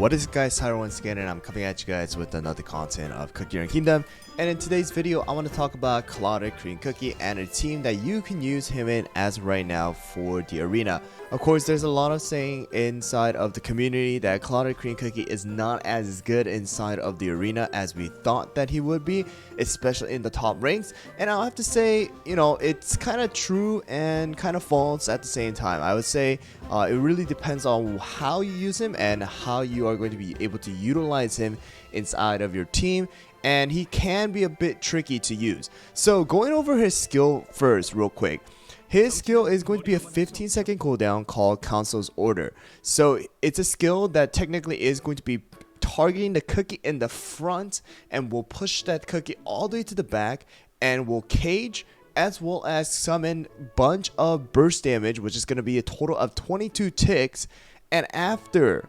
What is guys, Tyler once again, and I'm coming at you guys with another content of Cookie Run Kingdom. And in today's video, I want to talk about Clotted Cream Cookie and a team that you can use him in as right now for the arena. Of course, there's a lot of saying inside of the community that Clotted Cream Cookie is not as good inside of the arena as we thought that he would be, especially in the top ranks. And I'll have to say, you know, it's kind of true and kind of false at the same time. I would say it really depends on how you use him and how you are going to be able to utilize him inside of your team. And he can be a bit tricky to use. So going over his skill first real quick. His skill is going to be a 15-second cooldown called Council's Order. So it's a skill that technically is going to be targeting the cookie in the front and will push that cookie all the way to the back and will cage as well as summon a bunch of burst damage, which is going to be a total of 22 ticks. And after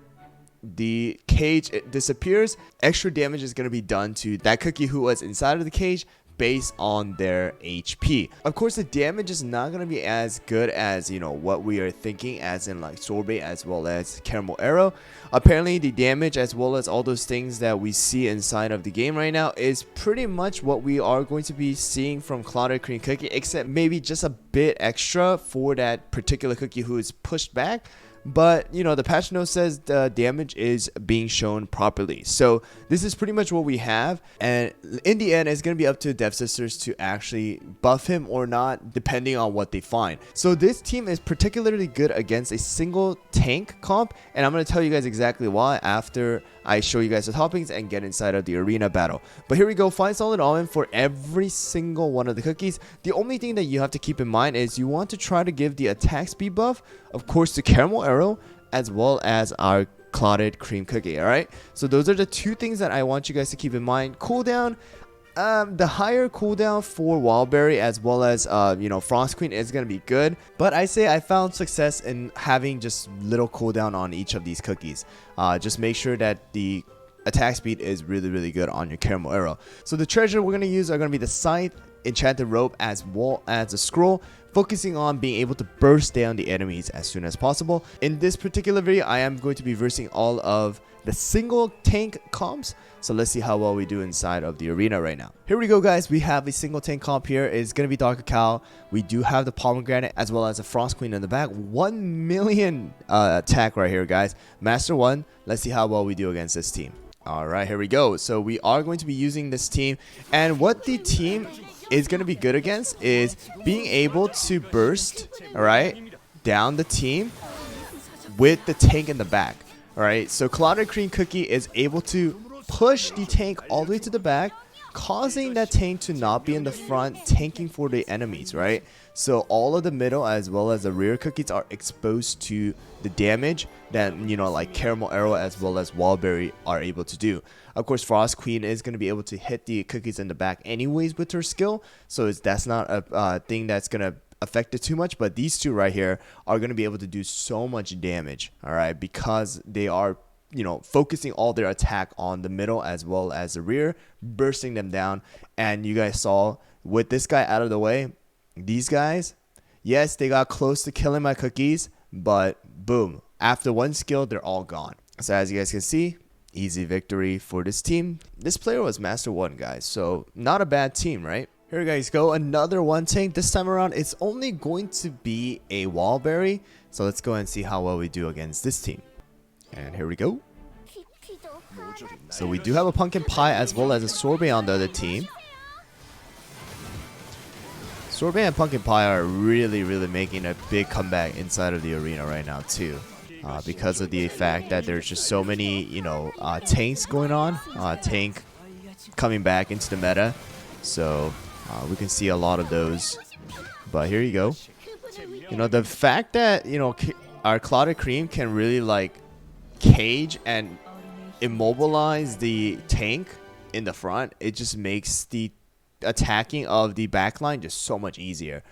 the cage disappears, extra damage is going to be done to that cookie who was inside of the cage based on their HP. Of course, the damage is not going to be as good as, you know, what we are thinking, as in like sorbet as well as caramel arrow. Apparently the damage as well as all those things that we see inside of the game right now is pretty much what we are going to be seeing from Clotted Cream Cookie, except maybe just a bit extra for that particular cookie who is pushed back. But, you know, the patch note says the damage is being shown properly. So this is pretty much what we have. And in the end, it's going to be up to Dev Sisters to actually buff him or not, depending on what they find. So this team is particularly good against a single tank comp. And I'm going to tell you guys exactly why after I show you guys the toppings and get inside of the arena battle. But here we go. Find solid almond for every single one of the cookies. The only thing that you have to keep in mind is you want to try to give the attack speed buff, of course, to caramel arrow as well as our Clotted Cream Cookie. All right, so those are the two things that I want you guys to keep in mind. Cooldown, the higher cooldown for Wildberry as well as you know, Frost Queen is going to be good, but I say I found success in having just little cooldown on each of these cookies. Just make sure that the attack speed is really good on your caramel arrow. So the treasure we're going to use are going to be the scythe, enchanted rope as well as a scroll, focusing on being able to burst down the enemies as soon as possible. In this particular video, I am going to be versing all of the single tank comps. So let's see how well we do inside of the arena right now. Here we go, guys. We have a single tank comp here. It's going to be Dark Cacao. We do have the Pomegranate as well as a Frost Queen in the back. 1 million attack right here, guys. Master 1. Let's see how well we do against this team. All right, here we go. So we are going to be using this team. And what the team is going to be good against is being able to burst, all right, down the team with the tank in the back. All right, so Clotted Cream Cookie is able to push the tank all the way to the back, causing that tank to not be in the front, tanking for the enemies, right? So all of the middle as well as the rear cookies are exposed to the damage that, you know, like caramel arrow as well as Wildberry are able to do. Of course, Frost Queen is going to be able to hit the cookies in the back anyways with her skill, so that's not a thing that's going to affect it too much. But these two right here are going to be able to do so much damage, all right, because they are, you know, focusing all their attack on the middle as well as the rear, bursting them down. And you guys saw with this guy out of the way, these guys, yes, they got close to killing my cookies, but boom, after one skill, they're all gone. So as you guys can see, easy victory for this team. This player was Master 1, guys, so not a bad team, right? Here you guys go, another one tank. This time around, it's only going to be a Wildberry. So let's go and see how well we do against this team. And here we go. So we do have a pumpkin pie as well as a sorbet on the other team. Sorbet and pumpkin pie are really making a big comeback inside of the arena right now too, because of the fact that there's just so many, you know, tanks going on, tank coming back into the meta. So we can see a lot of those. But here you go. You know, the fact that, you know, our Clotted Cream can really like cage and immobilize the tank in the front, it just makes the attacking of the backline just so much easier.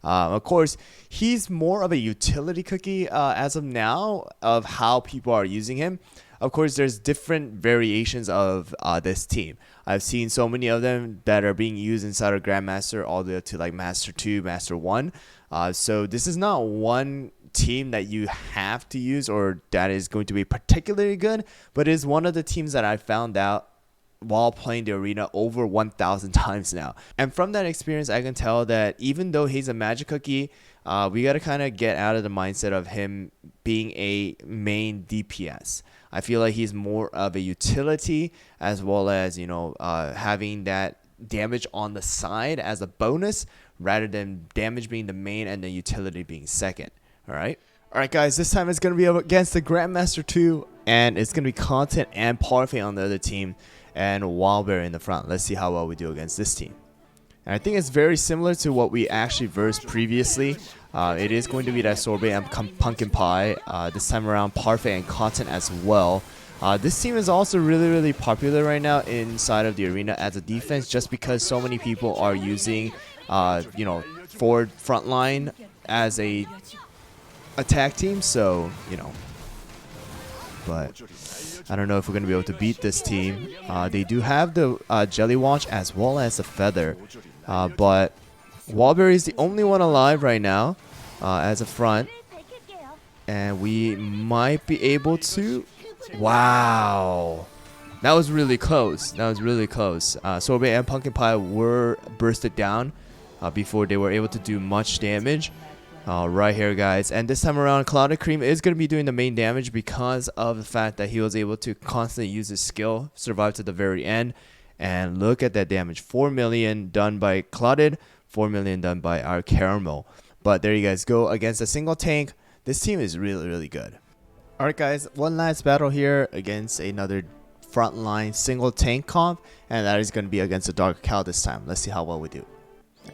Of course, he's more of a utility cookie as of now of how people are using him. Of course, there's different variations of this team. I've seen so many of them that are being used inside of Grandmaster all the way up to like Master 2, Master 1. So this is not one team that you have to use or that is going to be particularly good, but is one of the teams that I found out while playing the arena over 1,000 times now. And from that experience, I can tell that even though he's a magic cookie, we got to kind of get out of the mindset of him being a main DPS. I feel like he's more of a utility, as well as, you know, having that damage on the side as a bonus rather than damage being the main and the utility being second. Alright, guys, this time it's going to be against the Grandmaster 2, and it's going to be Content and Parfait on the other team, and Wildberry in the front. Let's see how well we do against this team. And I think it's very similar to what we actually versed previously. It is going to be that Sorbet and Pumpkin Pie. This time around, Parfait and Content as well. This team is also really popular right now inside of the arena as a defense, just because so many people are using, you know, forward front line as a attack team. So, you know, but I don't know if we're going to be able to beat this team. They do have the Jelly Watch as well as the Feather. But Wildberry is the only one alive right now as a front. And we might be able to... Wow. That was really close. That was really close. Sorbet and Pumpkin Pie were bursted down before they were able to do much damage. Right here, guys, and this time around Clotted Cream is going to be doing the main damage because of the fact that he was able to constantly use his skill, survive to the very end. And look at that damage, 4 million done by Clotted, 4 million done by our Caramel. But there you guys go, against a single tank. This team is really good. Alright, guys, one last battle here against another frontline single tank comp, and that is going to be against the Dark Cow this time. Let's see how well we do.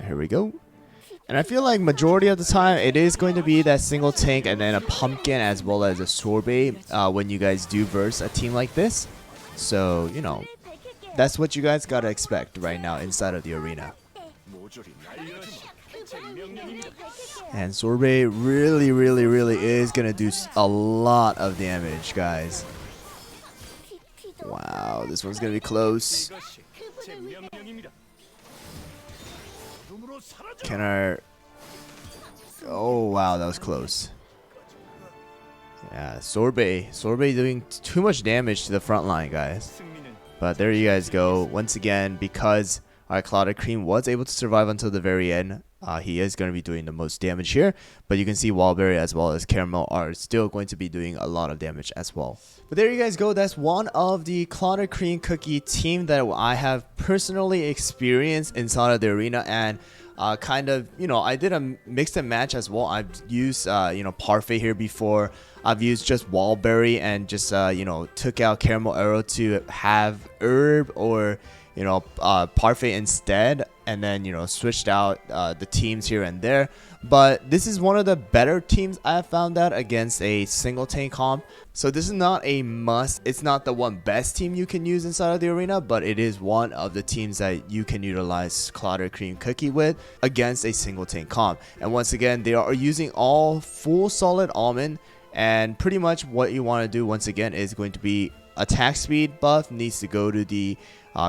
Here we go. And I feel like majority of the time it is going to be that single tank and then a pumpkin as well as a sorbet when you guys do verse a team like this. So, you know, that's what you guys gotta expect right now inside of the arena. And sorbet really is gonna do a lot of damage, guys. Wow, this one's gonna be close. Can our... Oh, wow, that was close. Yeah, Sorbet doing too much damage to the front line, guys. But there you guys go. Once again, because our Clotted Cream was able to survive until the very end, he is going to be doing the most damage here. But you can see Wildberry as well as Caramel are still going to be doing a lot of damage as well. But there you guys go. That's one of the Clotted Cream Cookie team that I have personally experienced inside of the arena. And kind of, you know, I did a mix and match as well. I've used, you know, Parfait here before. I've used just Wildberry and just, you know, took out Caramel Arrow to have Herb or, you know, Parfait instead. And then, you know, switched out the teams here and there. But this is one of the better teams I have found out against a single tank comp. So this is not a must. It's not the one best team you can use inside of the arena, but it is one of the teams that you can utilize Clotted Cream Cookie with against a single tank comp. And once again, they are using all full solid almond, and pretty much what you want to do once again is going to be attack speed buff needs to go to the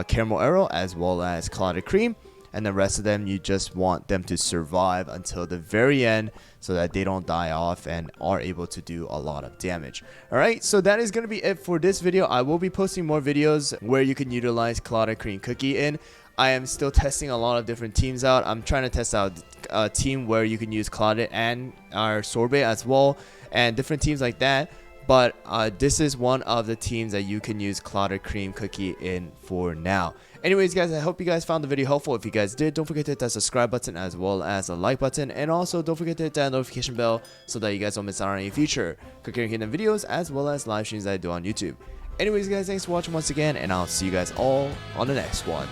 Caramel Arrow as well as Clotted Cream. And the rest of them, you just want them to survive until the very end so that they don't die off and are able to do a lot of damage. Alright, so that is going to be it for this video. I will be posting more videos where you can utilize Clotted Cream Cookie in. I am still testing a lot of different teams out. I'm trying to test out a team where you can use Clotted and our Sorbet as well, and different teams like that. But this is one of the teams that you can use Clotted Cream Cookie in for now. Anyways, guys, I hope you guys found the video helpful. If you guys did, don't forget to hit that subscribe button as well as the like button. And also, don't forget to hit that notification bell so that you guys don't miss out on any future Cookie and Kingdom videos as well as live streams that I do on YouTube. Anyways, guys, thanks for watching once again, and I'll see you guys all on the next one.